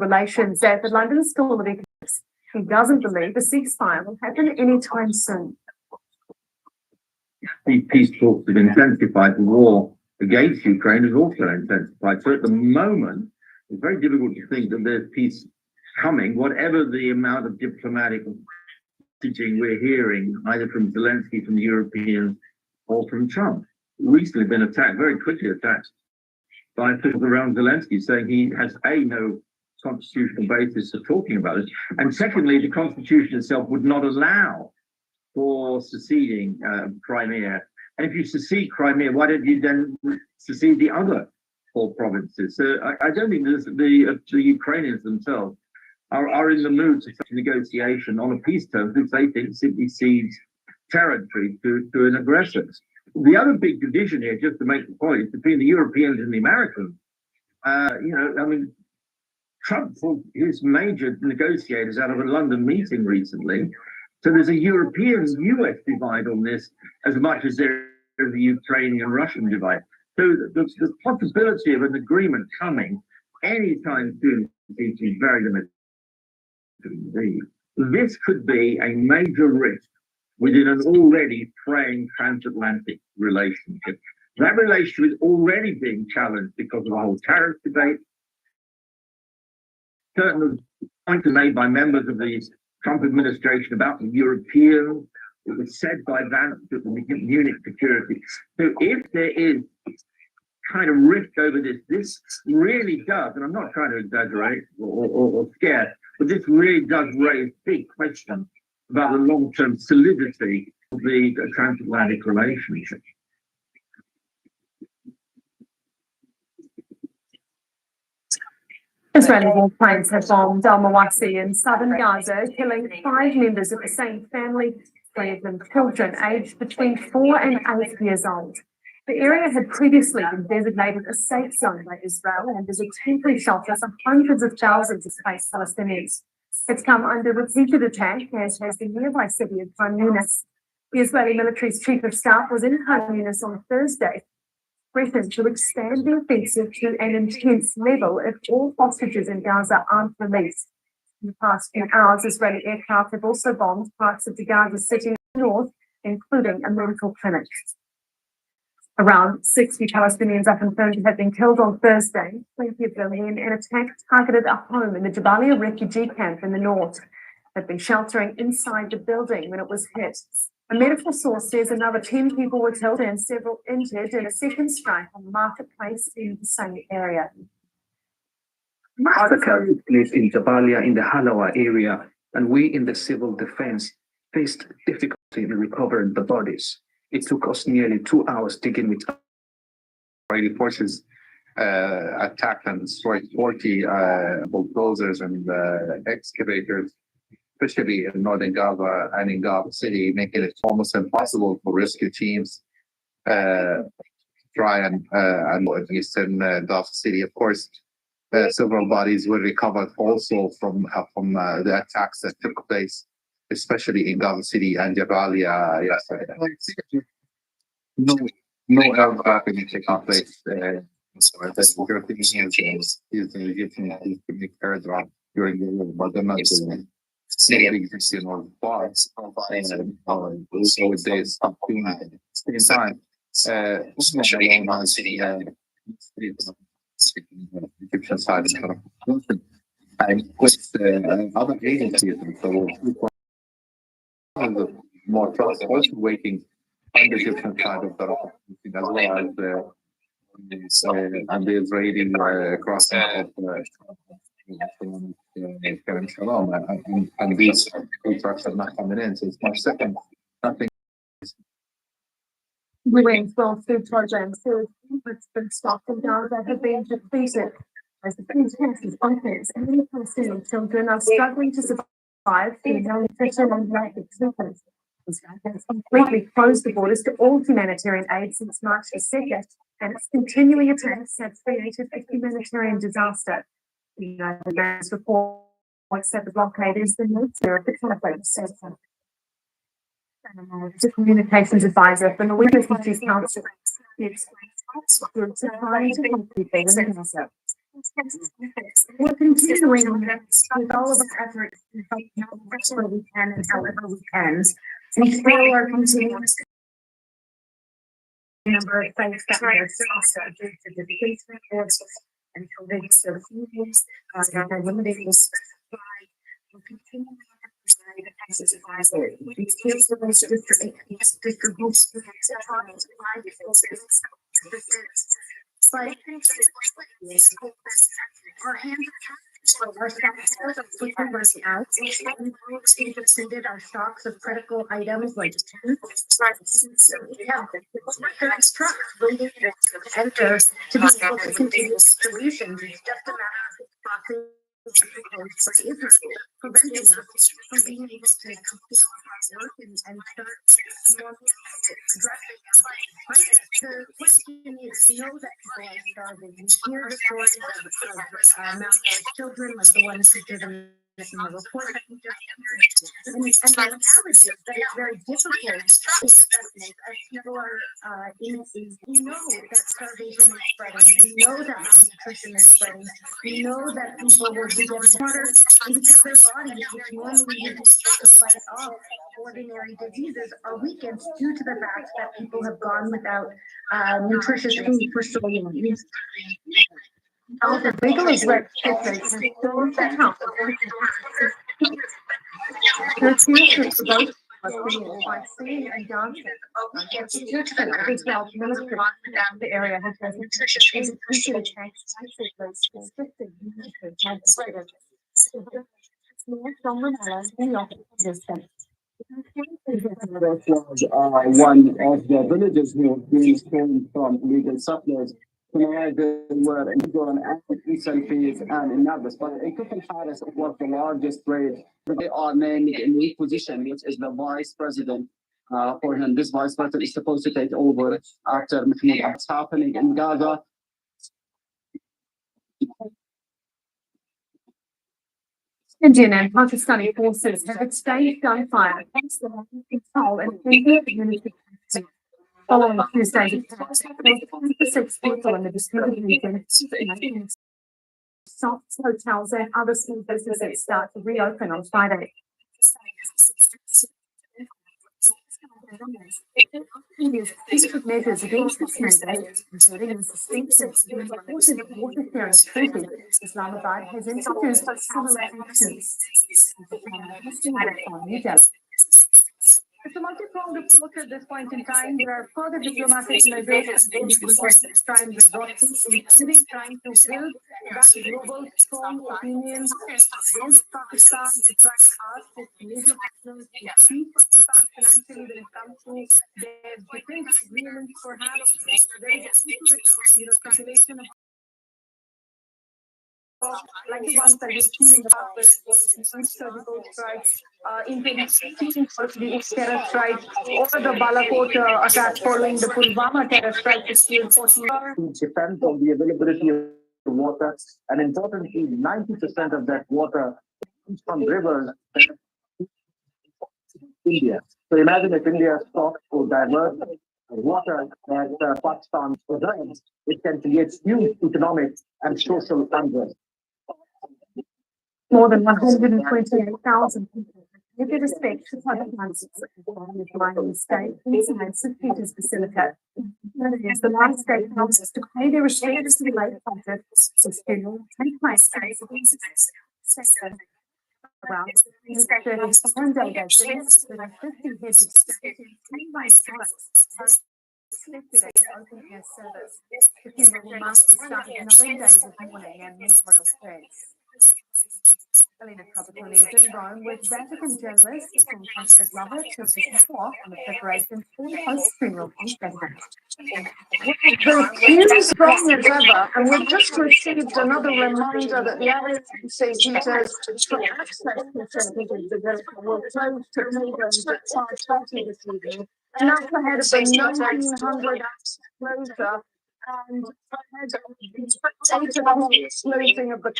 relations that the London School of Economics, he doesn't believe a ceasefire will happen anytime soon. These peace talks have intensified. The war against Ukraine has also intensified. So at the moment, it's very difficult to think that there's peace coming, whatever the amount of diplomatic messaging we're hearing, either from Zelensky, from the Europeans, or from Trump. Recently been attacked, very quickly attacked by officials around Zelensky, saying he has no constitutional basis for talking about it. And secondly, the constitution itself would not allow for seceding Crimea. And if you secede Crimea, why don't you then secede the other 4 provinces? So I don't think the Ukrainians themselves are in the mood to such negotiation on a peace terms, which they think simply cedes territory to an aggressor. The other big division here, just to make the point, is between the Europeans and the Americans. Trump pulled his major negotiators out of a London meeting recently. So there's a European-US divide on this as much as there is a Ukrainian-Russian divide. So the possibility of an agreement coming anytime soon is very limited. This could be a major risk within an already fraying transatlantic relationship. That relationship is already being challenged because of the whole tariff debate. Certain points are made by members of the Trump administration about the Europeans. It was said by Vance at the Munich security. So if there is kind of rift over this really does, and I'm not trying to exaggerate or scare, but this really does raise big questions about the long-term solidity of the transatlantic relationship. Israeli warplanes have bombed Al-Mawasi in southern Gaza, killing 5 members of the same family, 3 of them children aged between 4 and 8 years old. The area had previously been designated a safe zone by Israel and is a temporary shelter for hundreds of thousands of displaced Palestinians. It's come under repeated attack, as has the nearby city of Khan Yunis. The Israeli military's chief of staff was in Khan Yunis on Thursday, threatened to expand the offensive to an intense level if all hostages in Gaza aren't released. In the past few hours, Israeli aircraft have also bombed parts of the Gaza city north, including a medical clinic. Around 60 Palestinians are confirmed to have been killed on Thursday, 20 of them in an attack targeted a home in the Jabalia refugee camp in the north. They'd been sheltering inside the building when it was hit. A medical source says another 10 people were killed and several injured in a second strike on the marketplace in the same area. Other live in Jabalia in the Halawa area, and we in the civil defense faced difficulty in recovering the bodies. It took us nearly 2 hours digging with Israeli forces attacked and destroyed 40 bulldozers and excavators, especially in northern Gaza and in Gaza City, making it almost impossible for rescue teams try and eastern Gaza City. Of course, several bodies were recovered also from the attacks that took place, especially in Gaza City and Jabalia yesterday. No aircraft taking place. So the Europeans is the Egyptians to make airdrop during the war, but they're not doing existing or parts. So they stop doing it. Same time, especially in Gaza City and Egyptian side and with other agencies. So the more trust also waiting on the Egyptian side of the as well as and the Israeli crossing of Kerem Shalom, and these trucks are not coming in. So it's March 2nd. Nothing. UN's World Food Programme says it's been stocked in Gaza have been depleted as the food crisis unfolds and many Palestinian children are struggling to survive through malnutrition and lack of treatment. Israel has completely closed the borders to all humanitarian aid since March the 2nd, and its continuing attacks have created a humanitarian disaster. The United Nations reports that the blockade is the nature of the conflict. The communications advisor from the Women's Refugees Council explains groups are trying to help people in Gaza. We're continuing on this with all of our efforts to help where we can and however we can. We still are continuing number of things that are also due to the basement and COVID services, are limited to specify. We'll continue to provide as advisor. We feel the most distribution our hands our stocks of flippers out. We've exceeded our stocks of critical items like trucks enter to be able to continue solutions. It's just a matter of preventing us from being able to complete our work and start addressing the question is, we know that people are starving. We hear the stories of malnourished children, like the ones who did in the report. And the reality is that it's very difficult, especially as people are we know that starvation is spreading. We know that malnutrition is spreading. We know that people will be getting smarter because their bodies, which normally use to fight off ordinary diseases, are weakened due to the fact that people have gone without nutritious food for so long. The legal is right. By singing and dancing, the area has been one of the villages who have been stolen from illegal settlers. They were illegal in Eastern Fields and in Nablus, but in Kufr Haris, it was the largest raid. They are named in a position, which is the vice president for him. This vice president is supposed to take over after Mahmoud. What's happening in Gaza? Indian and Pakistani forces have staged gunfire against the control and community. Following Tuesday's attacks, 6 people in the disputed region, shops, hotels, and other small businesses start to reopen on Friday. Measures against the neighbours, including the suspicion of water sharing Islamabad has introduced similar actions. It's a multi-pronged approach at this point in time. There are further diplomatic measures trying including trying to build that global strong opinion against Pakistan to try to ask its major partners to see Pakistan financially when it comes to their defense agreements, perhaps. There is a speculation of like the ones that we've seen in the past, surgical strikes, including the terror strike or the Balakot attack following the Pulwama terror strike. It depends on the availability of water, and importantly, 90% of that water comes from rivers in India. So imagine if India stopped or divert water that Pakistan possesses, it can create huge economic and social unrest. More than 128,000 people with respect to Pakistan's mining state inside St. Peter's Basilica. The last state helps us to pay their respects to the late prophet, his funeral, and my state. Well, in 37 delegations, there are 50 heads of state and by strikes. Yesterday, open air service. The funeral will mark the start of 9 days of mourning and memorial prayers. Elena Trapattoni is in Rome with Vatican journalists from Concert Lover to report on the preparations for the post-funeral function. The news is strong as ever, and we've just received another reminder that the area of St. Peter's for access to St. Peter's Basilica will close to pilgrims at 5:30 this evening, and that's ahead of the 1900 closure. And ahead of the closing of the coffin,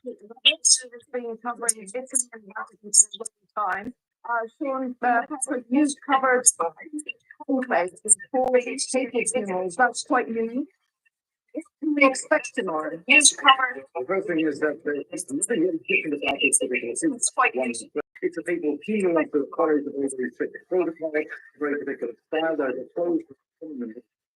It's been covering Italy and Vatican for a long time. Sean, Patrick, you've covered conclaves before papal funerals. That's quite unique. What can we expect tomorrow? You've covered. The first thing is that there's nothing really different about this because It's quite unique. it's a people funeral of the colors of very strict protocol, very particular style. There's a closed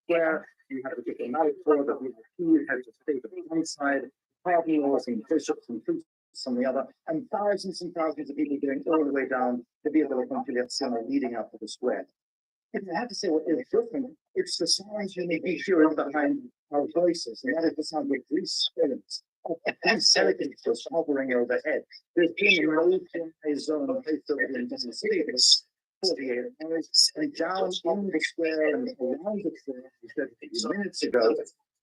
square. You have a diplomatic corps that you have to stay on one side, cardinals and bishops and priests on the other, and thousands of people going all the way down to Via della Conciliazione leading up to the square. If I have to say what is different, it's the sounds you may be hearing behind our voices, and that is the sound of these spirits, of these skeletons just hovering overhead. There's been a no-fly zone placed over the entire city of this 48 hours, and down in the square and around the square, we said a few minutes ago,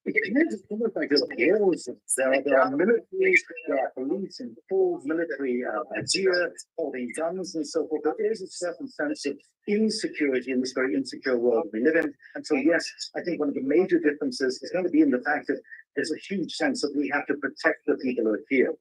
it looks like there's wars. There are military, there are police in full military gear, holding guns and so forth. There is a certain sense of insecurity in this very insecure world we live in. And so, yes, I think one of the major differences is going to be in the fact that there's a huge sense that we have to protect the people who are here.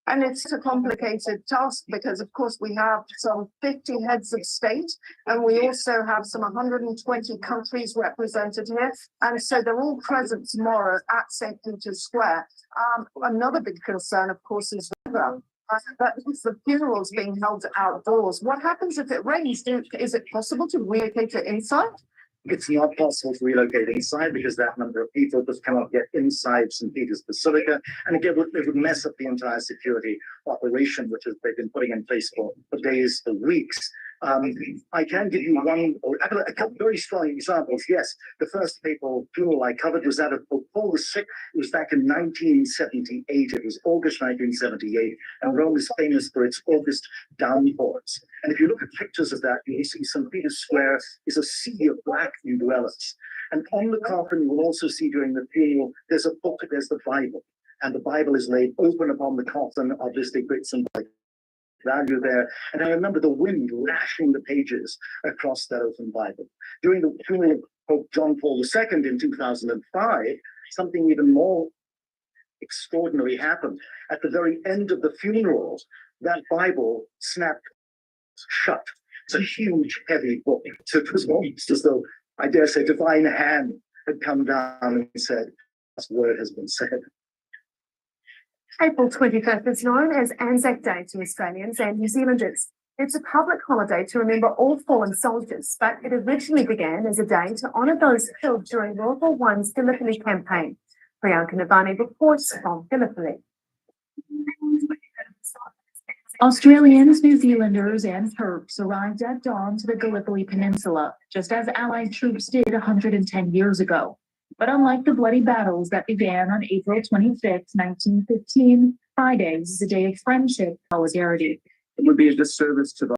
And it's a complicated task because, of course, we have some 50 heads of state and we also have some 120 countries represented here. And so they're all present tomorrow at St. Peter's Square. Another big concern, of course, is weather. That the funeral's being held outdoors. What happens if it rains? Is it possible to relocate it inside? It's not possible to relocate inside because that number of people just cannot get inside St. Peter's Basilica. And again, it would mess up the entire security operation, which they've been putting in place for days, for weeks. I can give you one or a couple very strong examples. Yes, the first papal funeral I covered was that of Pope Paul VI. It was back in 1978. It was August 1978, and Rome is famous for its August downpours. And if you look at pictures of that, you see St. Peter's Square is a sea of black dwellers. And on the coffin, you will also see during the funeral, there's a book, there's the Bible, and the Bible is laid open upon the coffin, obviously great symbolic value there. And I remember the wind lashing the pages across that open Bible. During the funeral of Pope John Paul II in 2005, something even more extraordinary happened. At the very end of the funeral, that Bible snapped shut. It's a huge, heavy book. So it was almost as though, I dare say, divine hand had come down and said, "This word has been said." April 25th is known as Anzac Day to Australians and New Zealanders. It's a public holiday to remember all fallen soldiers, but it originally began as a day to honour those killed during World War I's Gallipoli campaign. Priyanka Navani reports from Gallipoli. Australians, New Zealanders, and Turks arrived at dawn to the Gallipoli Peninsula, just as Allied troops did 110 years ago. But unlike the bloody battles that began on April 25th, 1915, Friday is a day of friendship and solidarity. It would be a disservice to the